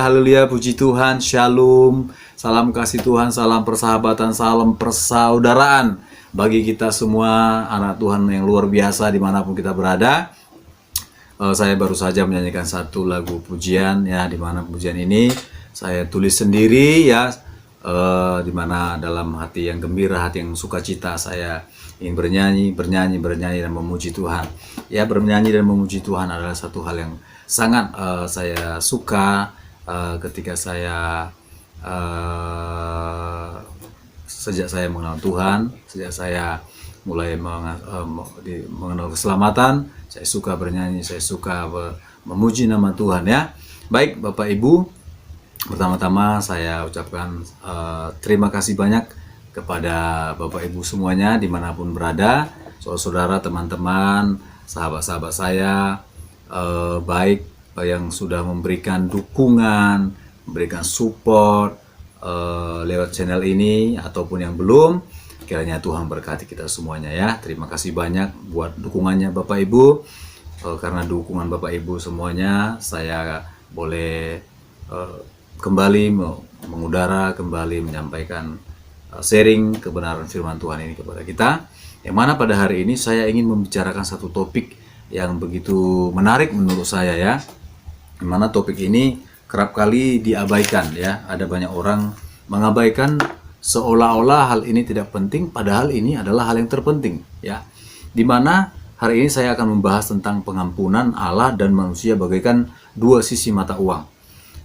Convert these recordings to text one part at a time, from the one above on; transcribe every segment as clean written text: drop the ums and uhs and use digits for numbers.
haleluya, puji Tuhan, shalom, salam kasih Tuhan, salam persahabatan, salam persaudaraan bagi kita semua anak Tuhan yang luar biasa dimanapun kita berada. Saya baru saja menyanyikan satu lagu pujian ya, dimana pujian ini saya tulis sendiri ya, dimana dalam hati yang gembira, hati yang sukacita saya ingin bernyanyi dan memuji Tuhan. Ya, bernyanyi dan memuji Tuhan adalah satu hal yang sangat saya suka ketika saya sejak saya mengenal Tuhan, sejak saya mulai mengenal keselamatan, saya suka bernyanyi, saya suka memuji nama Tuhan ya. Baik Bapak Ibu, pertama-tama saya ucapkan terima kasih banyak kepada Bapak Ibu semuanya dimanapun berada, saudara-saudara, teman-teman, sahabat-sahabat saya, baik yang sudah memberikan dukungan, memberikan support lewat channel ini ataupun yang belum. Kiranya Tuhan berkati kita semuanya ya. Terima kasih banyak buat dukungannya Bapak Ibu. Karena dukungan Bapak Ibu semuanya, saya boleh kembali mengudara, kembali menyampaikan sharing kebenaran firman Tuhan ini kepada kita. Yang mana pada hari ini saya ingin membicarakan satu topik yang begitu menarik menurut saya ya. Yang mana topik ini kerap kali diabaikan ya. Ada banyak orang mengabaikan seolah-olah hal ini tidak penting, padahal ini adalah hal yang terpenting ya. Dimana hari ini saya akan membahas tentang pengampunan Allah dan manusia bagaikan dua sisi mata uang.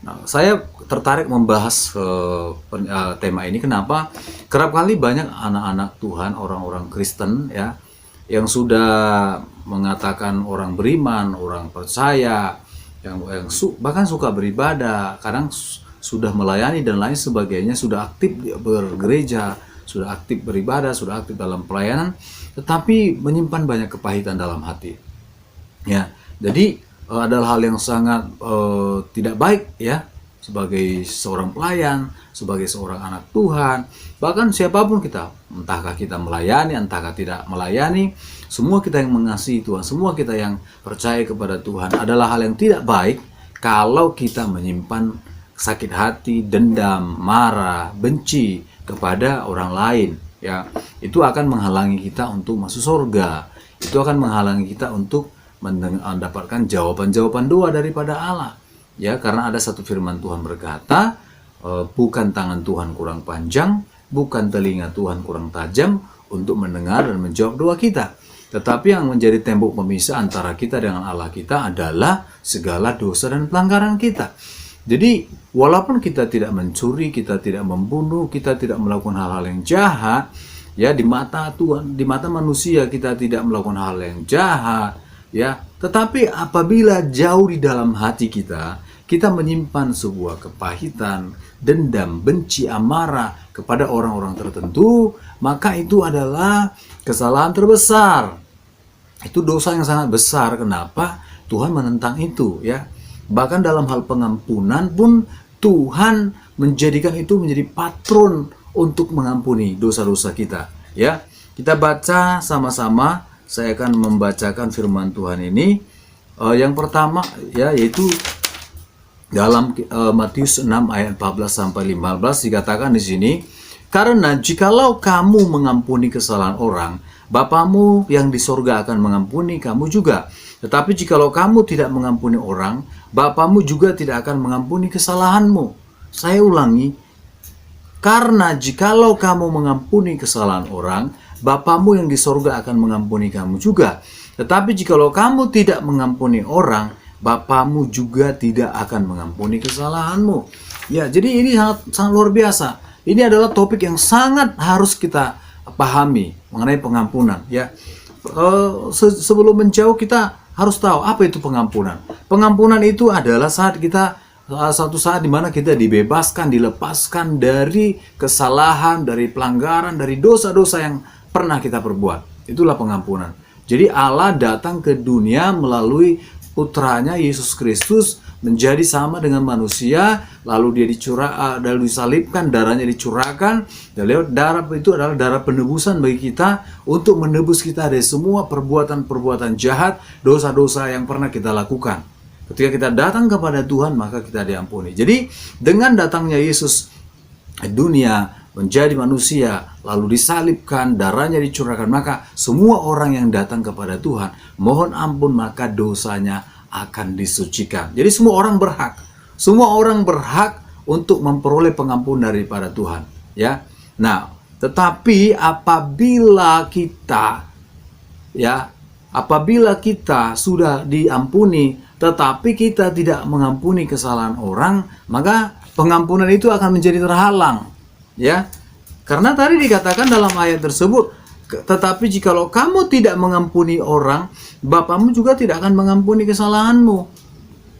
Nah, saya tertarik membahas tema ini. Kenapa? Kerap kali banyak anak-anak Tuhan, orang-orang Kristen ya, yang sudah mengatakan orang beriman, orang percaya, yang bahkan suka beribadah, kadang sudah melayani dan lain sebagainya, sudah aktif bergereja, sudah aktif beribadah, sudah aktif dalam pelayanan, tetapi menyimpan banyak kepahitan dalam hati. Ya, jadi adalah hal yang sangat tidak baik ya, sebagai seorang pelayan, sebagai seorang anak Tuhan, bahkan siapapun kita, entahkah kita melayani, entahkah tidak melayani, semua kita yang mengasihi Tuhan, semua kita yang percaya kepada Tuhan, adalah hal yang tidak baik kalau kita menyimpan sakit hati, dendam, marah, benci kepada orang lain ya. Itu akan menghalangi kita untuk masuk surga. Itu akan menghalangi kita untuk mendapatkan jawaban-jawaban doa daripada Allah ya, karena ada satu firman Tuhan berkata, bukan tangan Tuhan kurang panjang, bukan telinga Tuhan kurang tajam untuk mendengar dan menjawab doa kita, tetapi yang menjadi tembok pemisah antara kita dengan Allah kita adalah segala dosa dan pelanggaran kita. Jadi walaupun kita tidak mencuri, kita tidak membunuh, kita tidak melakukan hal-hal yang jahat ya, di mata Tuhan, di mata manusia kita tidak melakukan hal yang jahat ya, tetapi apabila jauh di dalam hati kita menyimpan sebuah kepahitan, dendam, benci, amarah kepada orang-orang tertentu, maka itu adalah kesalahan terbesar. Itu dosa yang sangat besar. Kenapa? Tuhan menentang itu ya. Bahkan dalam hal pengampunan pun Tuhan menjadikan itu menjadi patron untuk mengampuni dosa-dosa kita ya. Kita baca sama-sama. Saya akan membacakan firman Tuhan ini. Yang pertama ya, yaitu dalam Matius 6 ayat 14 sampai 15 dikatakan di sini, karena jikalau kamu mengampuni kesalahan orang, Bapamu yang di sorga akan mengampuni kamu juga. Tetapi jikalau kamu tidak mengampuni orang, Bapamu juga tidak akan mengampuni kesalahanmu. Saya ulangi, karena jikalau kamu mengampuni kesalahan orang, Bapamu yang di sorga akan mengampuni kamu juga. Tetapi jikalau kamu tidak mengampuni orang, Bapamu juga tidak akan mengampuni kesalahanmu. Ya, jadi ini sangat luar biasa. Ini adalah topik yang sangat harus kita pahami mengenai pengampunan ya. Sebelum menjauh kita harus tahu apa itu pengampunan. Pengampunan itu adalah saat kita satu saat di mana kita dibebaskan, dilepaskan dari kesalahan, dari pelanggaran, dari dosa-dosa yang pernah kita perbuat. Itulah pengampunan. Jadi Allah datang ke dunia melalui putranya Yesus Kristus, menjadi sama dengan manusia, lalu dia lalu disalibkan, darahnya dicurahkan, dan lewat darah itu adalah darah penebusan bagi kita untuk menebus kita dari semua perbuatan-perbuatan jahat, dosa-dosa yang pernah kita lakukan. Ketika kita datang kepada Tuhan, maka kita diampuni. Jadi dengan datangnya Yesus ke dunia, menjadi manusia, lalu disalibkan, darahnya dicurahkan, maka semua orang yang datang kepada Tuhan, mohon ampun, maka dosanya akan disucikan. Jadi semua orang berhak. Semua orang berhak untuk memperoleh pengampunan daripada Tuhan. Ya. Nah, tetapi apabila kita sudah diampuni, tetapi kita tidak mengampuni kesalahan orang, maka pengampunan itu akan menjadi terhalang. Ya, karena tadi dikatakan dalam ayat tersebut, tetapi jikalau kamu tidak mengampuni orang, Bapamu juga tidak akan mengampuni kesalahanmu.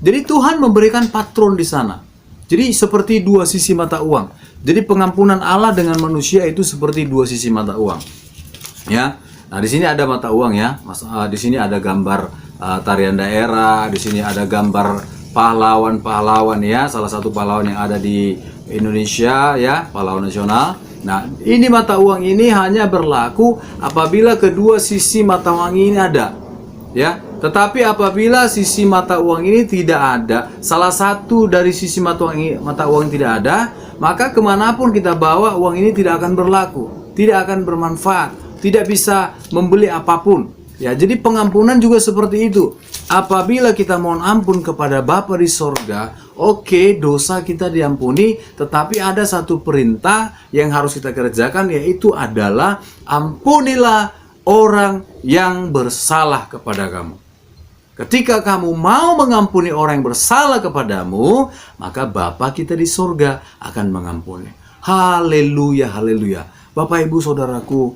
Jadi Tuhan memberikan patron di sana. Jadi seperti dua sisi mata uang. Jadi pengampunan Allah dengan manusia itu seperti dua sisi mata uang. Ya, nah di sini ada mata uang ya. Di sini ada gambar tarian daerah. Di sini ada gambar pahlawan-pahlawan ya. Salah satu pahlawan yang ada di Indonesia ya, pahlawan nasional. Nah, ini mata uang ini hanya berlaku apabila kedua sisi mata uang ini ada. Ya, tetapi apabila sisi mata uang ini tidak ada, salah satu dari sisi mata uang tidak ada, maka kemanapun kita bawa uang ini tidak akan berlaku, tidak akan bermanfaat, tidak bisa membeli apapun. Ya, jadi pengampunan juga seperti itu. Apabila kita mohon ampun kepada Bapa di sorga, oke, dosa kita diampuni, tetapi ada satu perintah yang harus kita kerjakan, yaitu adalah ampunilah orang yang bersalah kepada kamu. Ketika kamu mau mengampuni orang yang bersalah kepadamu, maka Bapa kita di sorga akan mengampuni. Haleluya, haleluya. Bapak, Ibu, Saudaraku,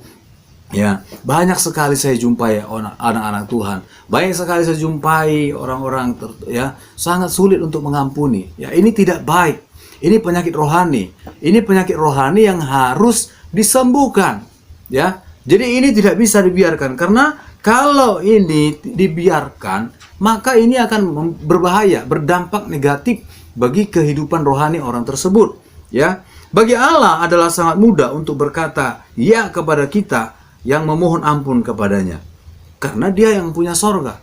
ya, banyak sekali saya jumpai anak-anak Tuhan. Banyak sekali saya jumpai orang-orang ya sangat sulit untuk mengampuni. Ya, ini tidak baik. Ini penyakit rohani. Ini penyakit rohani yang harus disembuhkan. Ya. Jadi ini tidak bisa dibiarkan, karena kalau ini dibiarkan, maka ini akan berbahaya, berdampak negatif bagi kehidupan rohani orang tersebut. Ya. Bagi Allah adalah sangat mudah untuk berkata ya kepada kita yang memohon ampun kepadanya, karena Dia yang punya sorga.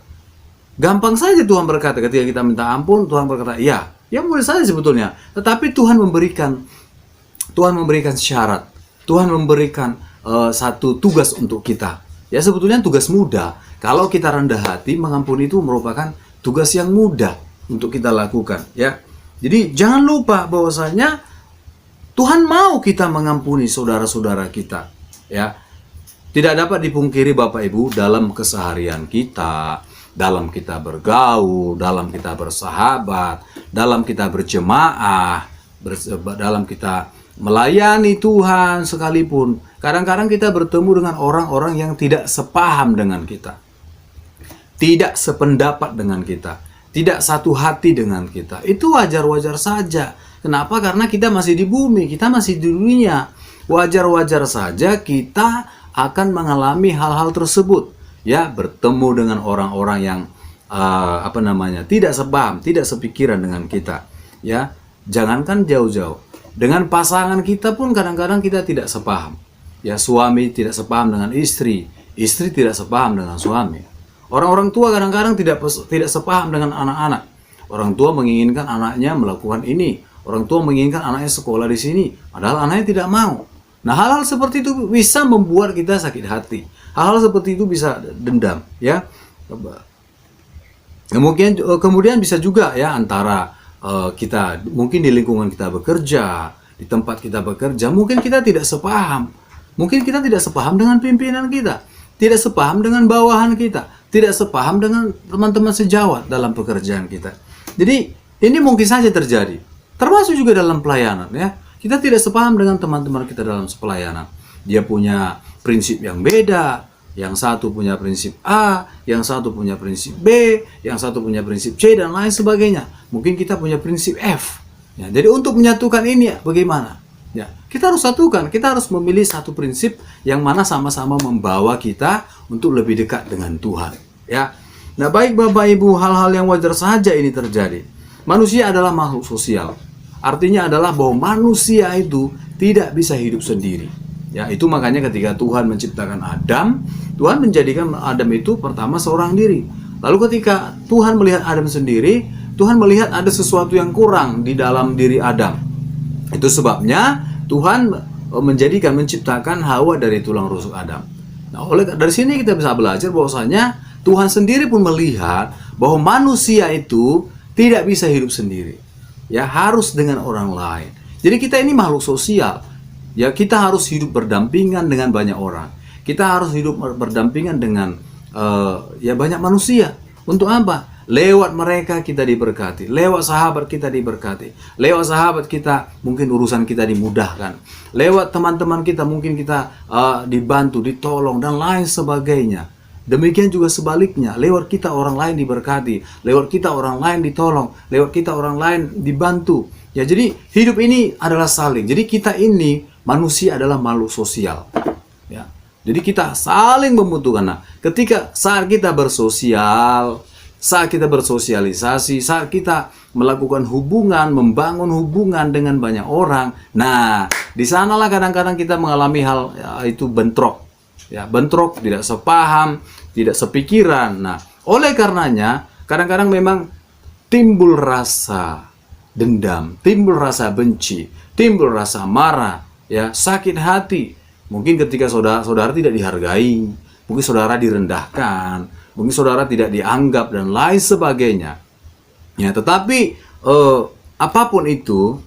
Gampang saja Tuhan berkata, ketika kita minta ampun, Tuhan berkata ya boleh saja sebetulnya. Tetapi Tuhan memberikan syarat, Tuhan memberikan satu tugas untuk kita. Ya, sebetulnya tugas mudah. Kalau kita rendah hati, mengampuni itu merupakan tugas yang mudah untuk kita lakukan. Ya, jadi jangan lupa bahwasanya Tuhan mau kita mengampuni saudara-saudara kita. Ya. Tidak dapat dipungkiri Bapak Ibu, dalam keseharian kita, dalam kita bergaul, dalam kita bersahabat, dalam kita berjemaah, dalam kita melayani Tuhan sekalipun, kadang-kadang kita bertemu dengan orang-orang yang tidak sepaham dengan kita, tidak sependapat dengan kita, tidak satu hati dengan kita. Itu wajar-wajar saja. Kenapa? Karena kita masih di bumi, kita masih di dunia. Wajar-wajar saja kita akan mengalami hal-hal tersebut, ya, bertemu dengan orang-orang yang tidak sepaham, tidak sepikiran dengan kita, ya. Jangankan jauh-jauh, dengan pasangan kita pun kadang-kadang kita tidak sepaham, ya. Suami tidak sepaham dengan istri, istri tidak sepaham dengan suami. Orang-orang tua kadang-kadang tidak sepaham dengan anak-anak. Orang tua menginginkan anaknya melakukan ini, orang tua menginginkan anaknya sekolah di sini, padahal anaknya tidak mau. Nah, hal-hal seperti itu bisa membuat kita sakit hati. Hal-hal seperti itu bisa dendam, ya. Kemudian bisa juga ya antara kita mungkin di lingkungan kita bekerja, di tempat kita bekerja, mungkin kita tidak sepaham. Mungkin kita tidak sepaham dengan pimpinan kita, tidak sepaham dengan bawahan kita, tidak sepaham dengan teman-teman sejawat dalam pekerjaan kita. Jadi, ini mungkin saja terjadi. Termasuk juga dalam pelayanan, ya. Kita tidak sepaham dengan teman-teman kita dalam pelayanan. Dia punya prinsip yang beda. Yang satu punya prinsip A, yang satu punya prinsip B, yang satu punya prinsip C, dan lain sebagainya. Mungkin kita punya prinsip F. Ya, jadi untuk menyatukan ini bagaimana? Ya, kita harus satukan. Kita harus memilih satu prinsip yang mana sama-sama membawa kita untuk lebih dekat dengan Tuhan. Ya. Nah, baik Bapak Ibu, hal-hal yang wajar saja ini terjadi. Manusia adalah makhluk sosial. Artinya adalah bahwa manusia itu tidak bisa hidup sendiri. Ya, itu makanya ketika Tuhan menciptakan Adam, Tuhan menjadikan Adam itu pertama seorang diri. Lalu ketika Tuhan melihat Adam sendiri, Tuhan melihat ada sesuatu yang kurang di dalam diri Adam. Itu sebabnya Tuhan menciptakan Hawa dari tulang rusuk Adam. Nah, dari sini kita bisa belajar bahwasanya Tuhan sendiri pun melihat bahwa manusia itu tidak bisa hidup sendiri. Ya, harus dengan orang lain. Jadi kita ini makhluk sosial. Ya, kita harus hidup berdampingan dengan banyak orang. Kita harus hidup berdampingan dengan banyak manusia. Untuk apa? Lewat mereka kita diberkati. Lewat sahabat kita diberkati. Lewat sahabat kita mungkin urusan kita dimudahkan. Lewat teman-teman kita mungkin kita dibantu, ditolong, dan lain sebagainya. Demikian juga sebaliknya, lewat kita orang lain diberkati, lewat kita orang lain ditolong, lewat kita orang lain dibantu. Ya, jadi hidup ini adalah saling. Jadi kita ini manusia adalah makhluk sosial. Ya. Jadi kita saling membutuhkan. Nah, saat kita bersosial, saat kita bersosialisasi, saat kita melakukan hubungan, membangun hubungan dengan banyak orang, nah, di sanalah kadang-kadang kita mengalami hal itu bentrok. Ya, bentrok, tidak sepaham, tidak sepikiran. Nah, oleh karenanya kadang-kadang memang timbul rasa dendam, timbul rasa benci, timbul rasa marah, ya, sakit hati. Mungkin ketika saudara tidak dihargai, mungkin saudara direndahkan, mungkin saudara tidak dianggap dan lain sebagainya. Ya, tetapi apapun itu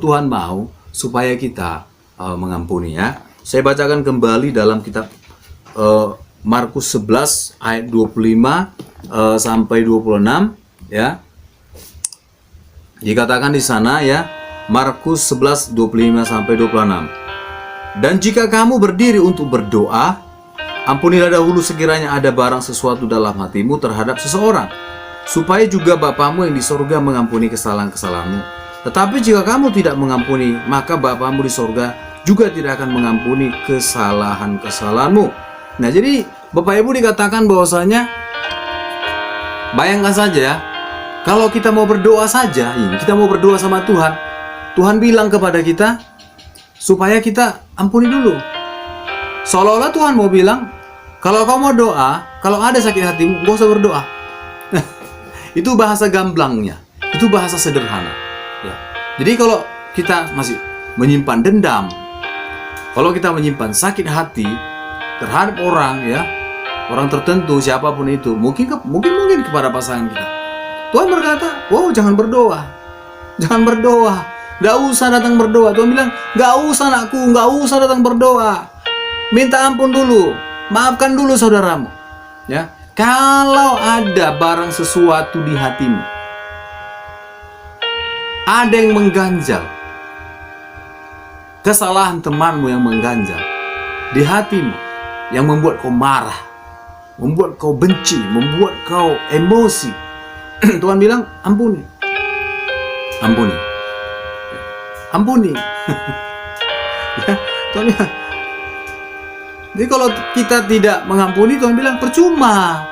Tuhan mau supaya kita mengampuni, ya. Saya bacakan kembali dalam kitab Markus 11 ayat 25 sampai 26, ya. Dikatakan di sana, ya, Markus 11 25 sampai 26. Dan jika kamu berdiri untuk berdoa, ampunilah dahulu sekiranya ada barang sesuatu dalam hatimu terhadap seseorang, supaya juga Bapamu yang di sorga mengampuni kesalahan-kesalahanmu. Tetapi jika kamu tidak mengampuni, maka Bapamu di sorga juga tidak akan mengampuni kesalahan-kesalahanmu. Nah, jadi Bapak Ibu dikatakan bahwasanya, bayangkan saja, ya, kalau kita mau berdoa saja, kita mau berdoa sama Tuhan, Tuhan bilang kepada kita supaya kita ampuni dulu. Seolah-olah Tuhan mau bilang, kalau kau mau doa, kalau ada sakit hatimu, gak usah berdoa. Itu bahasa gamblangnya, itu bahasa sederhana. Ya. Jadi kalau kita masih menyimpan dendam, kalau kita menyimpan sakit hati terhadap orang, ya, orang tertentu, siapapun itu, mungkin kepada pasangan kita, Tuhan berkata, wow, jangan berdoa, jangan berdoa, gak usah datang berdoa. Tuhan bilang, gak usah anakku, gak usah datang berdoa, minta ampun dulu, maafkan dulu saudaramu. Ya, kalau ada barang sesuatu di hatimu, ada yang mengganjal, kesalahan temanmu yang mengganjal di hatimu, yang membuat kau marah, membuat kau benci, membuat kau emosi, Tuhan bilang, ampuni, ampuni, ampuni. Ya, Tuhan bilang. Jadi kalau kita tidak mengampuni, Tuhan bilang percuma.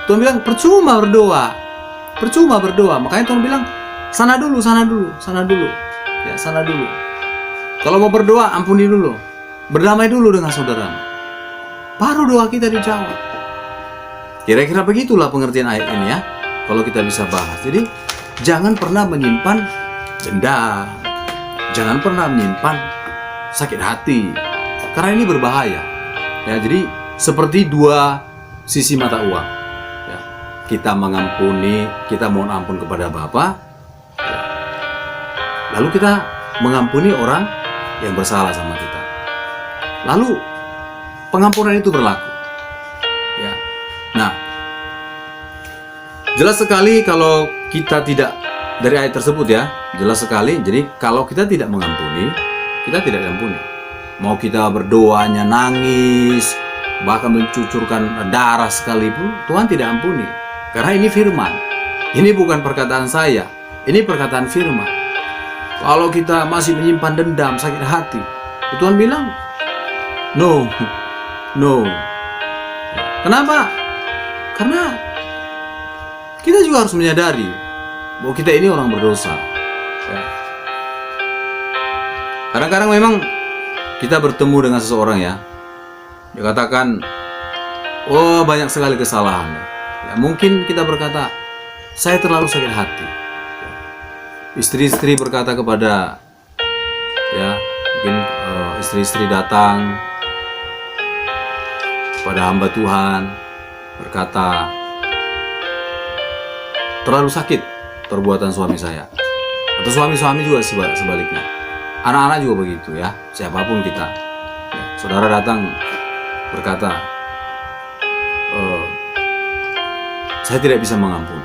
Tuhan bilang percuma berdoa, percuma berdoa. Makanya Tuhan bilang, sana dulu, sana dulu, sana dulu, ya, sana dulu. Kalau mau berdoa, ampuni dulu, berdamai dulu dengan saudara, baru doa kita dijawab. Kira-kira begitulah pengertian ayat ini, ya, kalau kita bisa bahas. Jadi jangan pernah menyimpan dendam, jangan pernah menyimpan sakit hati, karena ini berbahaya. Ya, jadi seperti dua sisi mata uang. Ya, kita mengampuni, kita mohon ampun kepada Bapa, ya, lalu kita mengampuni orang yang bersalah sama kita. Lalu pengampunan itu berlaku. Ya. Nah, jelas sekali kalau kita tidak, dari ayat tersebut, ya, jelas sekali. Jadi kalau kita tidak mengampuni, kita tidak diampuni. Mau kita berdoanya nangis, bahkan mencucurkan darah sekalipun, Tuhan tidak ampuni. Karena ini firman. Ini bukan perkataan saya, ini perkataan firman. Kalau kita masih menyimpan dendam, sakit hati, Tuhan bilang, no, no. Kenapa? Karena kita juga harus menyadari bahwa kita ini orang berdosa. Ya. Kadang-kadang memang kita bertemu dengan seseorang, ya, dia katakan, oh, banyak sekali kesalahan. Ya, mungkin kita berkata, saya terlalu sakit hati. Istri-istri berkata kepada, ya mungkin istri-istri datang kepada hamba Tuhan berkata, terlalu sakit perbuatan suami saya. Atau suami-suami juga sebaliknya. Anak-anak juga begitu ya, siapapun kita. Ya, saudara datang berkata, saya tidak bisa mengampuni.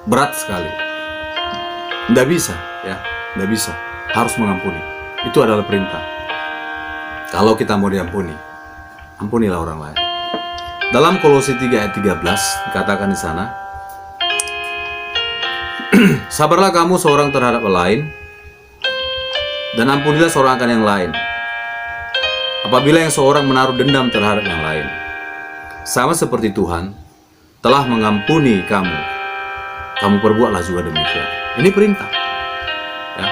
Berat sekali. Tidak bisa, ya, tidak bisa. Harus mengampuni. Itu adalah perintah. Kalau kita mau diampuni, ampunilah orang lain. Dalam Kolose 3 ayat 13 dikatakan di sana, sabarlah kamu seorang terhadap lain, dan ampunilah seorang akan yang lain. Apabila yang seorang menaruh dendam terhadap yang lain, sama seperti Tuhan telah mengampuni kamu, kamu perbuatlah juga demikian. Ini perintah. Ya.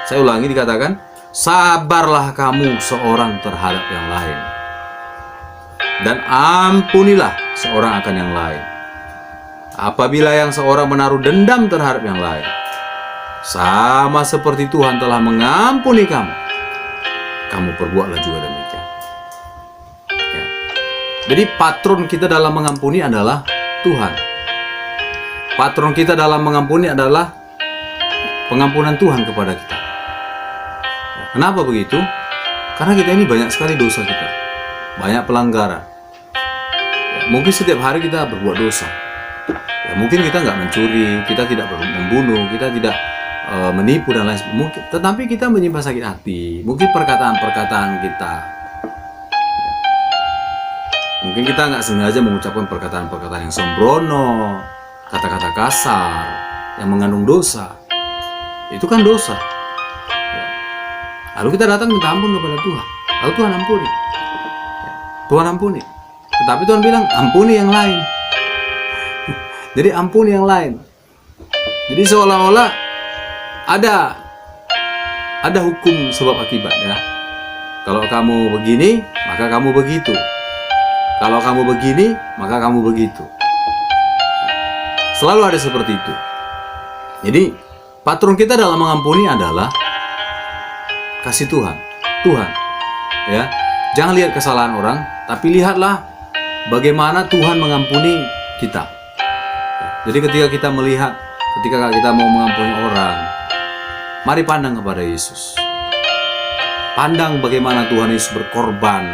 Saya ulangi, dikatakan, sabarlah kamu seorang terhadap yang lain, dan ampunilah seorang akan yang lain. Apabila yang seorang menaruh dendam terhadap yang lain, sama seperti Tuhan telah mengampuni kamu, kamu perbuatlah juga demikian. Ya. Jadi patron kita dalam mengampuni adalah Tuhan. Patron kita dalam mengampuni adalah pengampunan Tuhan kepada kita. Ya. Kenapa begitu? Karena kita ini banyak sekali dosa kita, banyak pelanggaran. Ya, mungkin setiap hari kita berbuat dosa. Ya, mungkin kita nggak mencuri, kita tidak membunuh, kita tidak menipu dan lain sebagainya. Tetapi kita menyimpan sakit hati. Mungkin perkataan-perkataan kita. Ya. Mungkin kita nggak sengaja mengucapkan perkataan-perkataan yang sembrono, kata-kata kasar, yang mengandung dosa. Itu kan dosa. Ya. Lalu kita datang minta ampun kepada Tuhan. Lalu Tuhan ampuni. Ya. Tuhan ampuni. Tetapi Tuhan bilang, ampuni yang lain. Jadi ampuni yang lain. Jadi seolah-olah ada hukum sebab akibat ya. Kalau kamu begini, maka kamu begitu. Kalau kamu begini, maka kamu begitu. Selalu ada seperti itu. Jadi patron kita dalam mengampuni adalah kasih Tuhan. Tuhan. Ya. Jangan lihat kesalahan orang, tapi lihatlah bagaimana Tuhan mengampuni kita. Jadi ketika kita melihat, ketika kita mau mengampuni orang, mari pandang kepada Yesus. Pandang bagaimana Tuhan Yesus berkorban,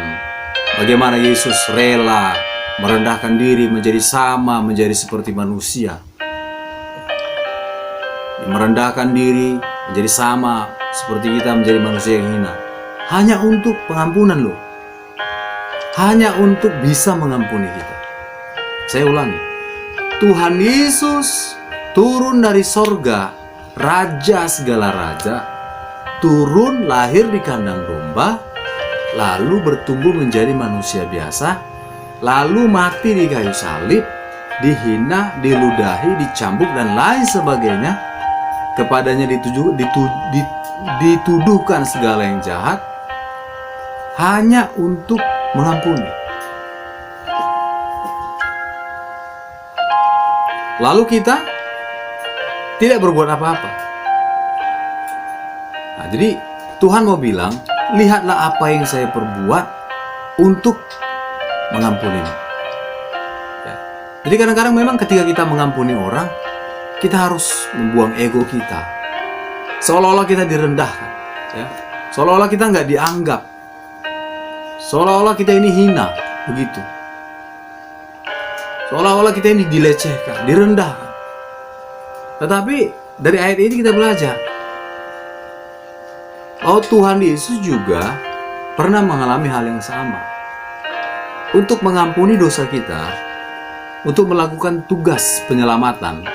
bagaimana Yesus rela merendahkan diri menjadi sama, menjadi seperti manusia. Merendahkan diri menjadi sama seperti kita, menjadi manusia yang hina. Hanya untuk pengampunan loh. Hanya untuk bisa mengampuni kita. Saya ulangi. Tuhan Yesus turun dari sorga, Raja segala raja, turun lahir di kandang domba, lalu bertumbuh menjadi manusia biasa, lalu mati di kayu salib, dihina, diludahi, dicambuk, dan lain sebagainya. Kepadanya dituduhkan segala yang jahat, hanya untuk mengampuni. Lalu kita tidak berbuat apa-apa. Nah, jadi Tuhan mau bilang, lihatlah apa yang saya perbuat untuk mengampunimu. Ya. Jadi kadang-kadang memang ketika kita mengampuni orang, kita harus membuang ego kita. Seolah-olah kita direndahkan. Ya. Seolah-olah kita nggak dianggap. Seolah-olah kita ini hina. Begitu. Seolah-olah kita ini dilecehkan, direndahkan. Tetapi dari ayat ini kita belajar, oh Tuhan Yesus juga pernah mengalami hal yang sama. Untuk mengampuni dosa kita, untuk melakukan tugas penyelamatan,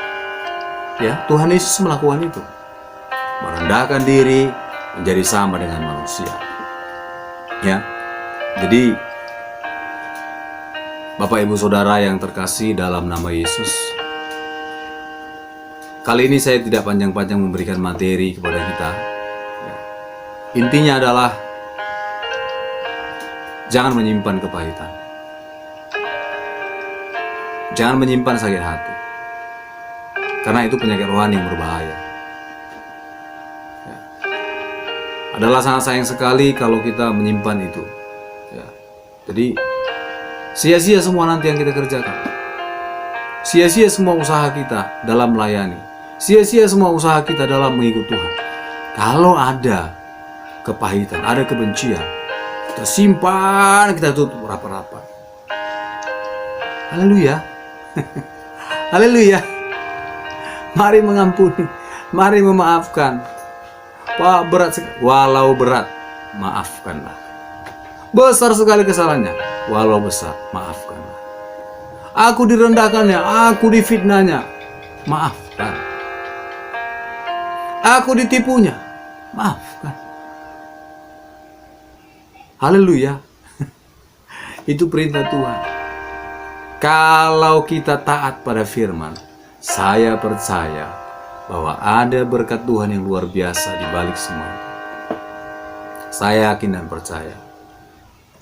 ya Tuhan Yesus melakukan itu. Merendahkan diri, menjadi sama dengan manusia. Ya, jadi Bapak Ibu Saudara yang terkasih dalam nama Yesus, kali ini saya tidak panjang-panjang memberikan materi kepada kita. Intinya adalah jangan menyimpan kepahitan, jangan menyimpan sakit hati. Karena itu penyakit rohani yang berbahaya. Ya. Adalah sangat sayang sekali kalau kita menyimpan itu. Ya. Jadi sia-sia semua nanti yang kita kerjakan. Sia-sia semua usaha kita dalam melayani. Sia-sia semua usaha kita dalam mengikut Tuhan. Kalau ada kepahitan, ada kebencian, kita simpan, kita tutup rapat-rapat. Haleluya. Haleluya. Mari mengampuni, mari memaafkan. Wah, berat sekali. Walau berat, maafkanlah. Besar sekali kesalahannya, walau besar, maafkanlah. Aku direndahkannya, aku difitnahnya, maafkan. Aku ditipunya, maafkan. Haleluya. Itu perintah Tuhan. Kalau kita taat pada firman, saya percaya bahwa ada berkat Tuhan yang luar biasa di balik semua itu. Saya yakin dan percaya.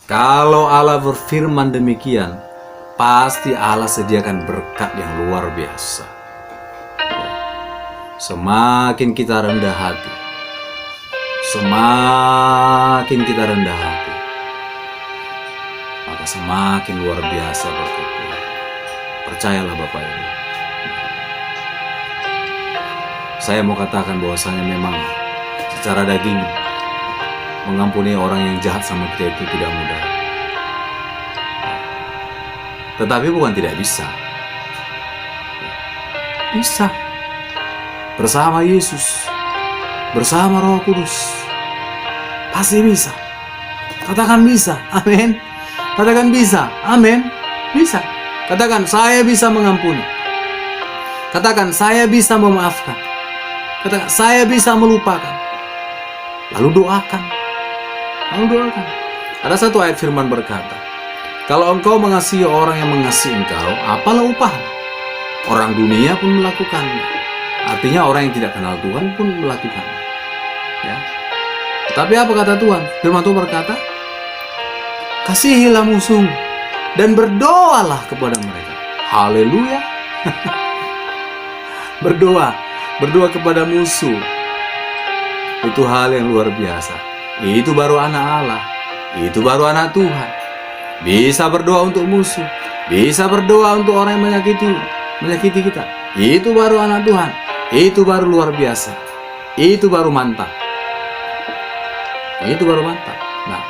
Kalau Allah berfirman demikian, pasti Allah sediakan berkat yang luar biasa. Ya. Semakin kita rendah hati, semakin kita rendah hati, maka semakin luar biasa berkat Tuhan. Percayalah Bapak Ibu. Saya mau katakan bahwasanya memang secara daging mengampuni orang yang jahat sama kita itu tidak mudah. Tetapi bukan tidak bisa. Bisa. Bersama Yesus, bersama Roh Kudus, pasti bisa. Katakan bisa. Amin. Katakan bisa. Amin. Bisa. Katakan saya bisa mengampuni. Katakan saya bisa memaafkan. Katakan saya bisa melupakan. Lalu doakan. Lalu doakan. Ada satu ayat firman berkata, kalau engkau mengasihi orang yang mengasihi engkau, apalah upah? Orang dunia pun melakukannya. Artinya orang yang tidak kenal Tuhan pun melakukannya. Ya. Tapi apa kata Tuhan? Firman Tuhan berkata, kasihilah musuhmu dan berdoalah kepada mereka. Haleluya. Berdoa kepada musuh. Itu hal yang luar biasa. Itu baru anak Allah. Itu baru anak Tuhan. Bisa berdoa untuk musuh. Bisa berdoa untuk orang yang menyakiti kita. Itu baru anak Tuhan. Itu baru luar biasa. Itu baru mantap. Itu baru mantap. Nah,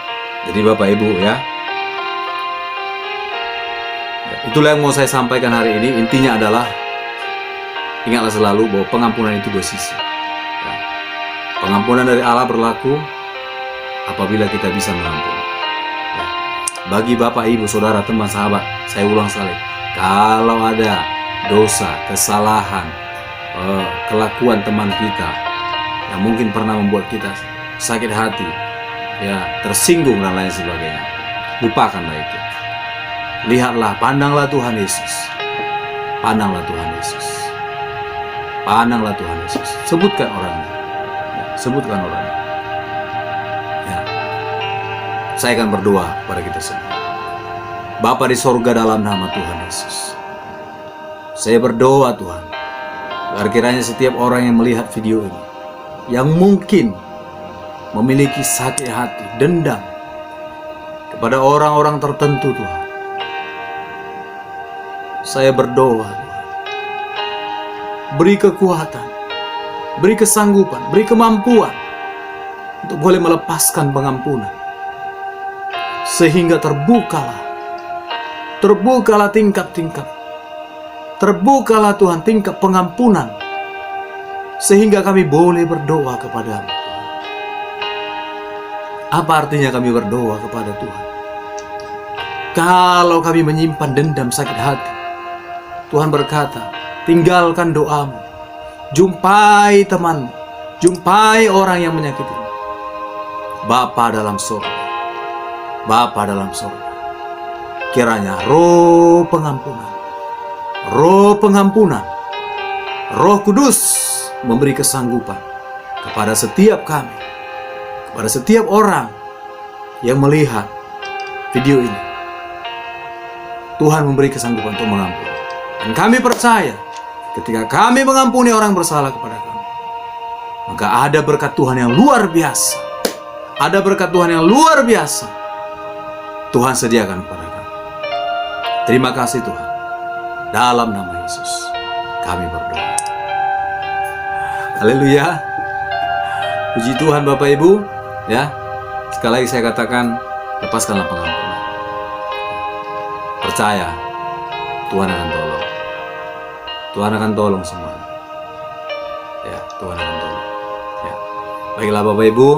jadi Bapak Ibu ya, itulah yang mau saya sampaikan hari ini. Intinya adalah, ingatlah selalu bahwa pengampunan itu dua sisi. Ya. Pengampunan dari Allah berlaku apabila kita bisa mengampuni. Ya. Bagi Bapak, Ibu, Saudara, teman, sahabat, saya ulang sekali, kalau ada dosa, kesalahan, kelakuan teman kita yang mungkin pernah membuat kita sakit hati, ya, tersinggung dan lain sebagainya, lupakanlah itu. Lihatlah, pandanglah Tuhan Yesus. Pandanglah Tuhan Yesus. Pandanglah Tuhan Yesus. Sebutkan orangnya. Ya, sebutkan orangnya. Ya. Saya akan berdoa pada kita semua. Bapa di sorga, dalam nama Tuhan Yesus, saya berdoa Tuhan, agar kiranya setiap orang yang melihat video ini, yang mungkin memiliki sakit hati, dendam kepada orang-orang tertentu Tuhan, saya berdoa Tuhan, beri kekuatan, beri kesanggupan, beri kemampuan untuk boleh melepaskan pengampunan, sehingga terbukalah tingkap-tingkap, terbukalah Tuhan tingkap pengampunan, sehingga kami boleh berdoa kepada-Mu. Apa artinya kami berdoa kepada Tuhan? Kalau kami menyimpan dendam, sakit hati, Tuhan berkata, tinggalkan doamu, jumpai temanmu, jumpai orang yang menyakitimu. Bapa dalam surga, Bapa dalam surga, kiranya roh pengampunan, Roh Kudus memberi kesanggupan kepada setiap kami, kepada setiap orang yang melihat video ini. Tuhan memberi kesanggupan untuk mengampuni. Dan kami percaya ketika kami mengampuni orang bersalah kepada kami, maka ada berkat Tuhan yang luar biasa. Ada berkat Tuhan yang luar biasa Tuhan sediakan kepada kami. Terima kasih Tuhan. Dalam nama Yesus kami berdoa. Haleluya. Puji Tuhan Bapak Ibu. Ya, sekali lagi saya katakan, lepaskanlah pengampunan. Percaya, Tuhan akan tolong. Tuhan akan tolong semuanya. Ya, Tuhan akan tolong. Ya. Baiklah Bapak Ibu,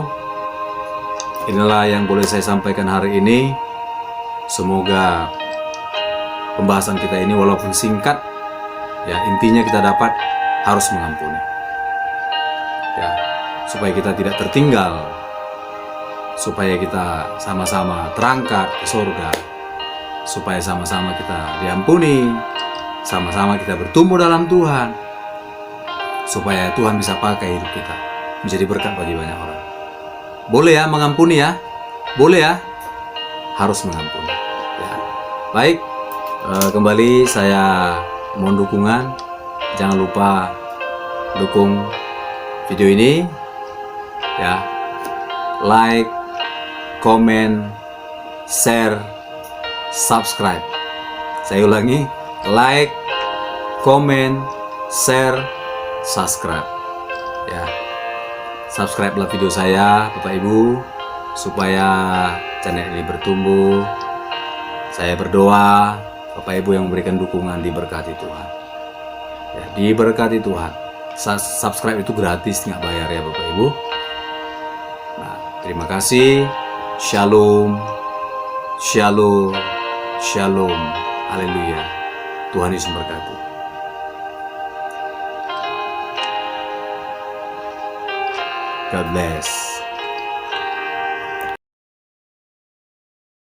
inilah yang boleh saya sampaikan hari ini. Semoga pembahasan kita ini walaupun singkat, ya intinya kita dapat harus mengampuni. Ya, supaya kita tidak tertinggal, supaya kita sama-sama terangkat ke surga, supaya sama-sama kita diampuni, sama-sama kita bertumbuh dalam Tuhan, supaya Tuhan bisa pakai hidup kita menjadi berkat bagi banyak orang. Boleh ya mengampuni ya, boleh ya, harus mengampuni. Ya. Baik, kembali saya mohon dukungan, jangan lupa dukung video ini, ya, like, komen, share, subscribe. Saya ulangi, like, komen, share, subscribe. Ya, subscribe-lah video saya, Bapak Ibu, supaya channel ini bertumbuh. Saya berdoa, Bapak Ibu yang memberikan dukungan diberkati Tuhan. Ya, diberkati Tuhan. Subscribe itu gratis, nggak bayar ya Bapak Ibu. Nah, terima kasih. Shalom, shalom, shalom. Haleluya. Tuhan Yesus memberkati. God bless.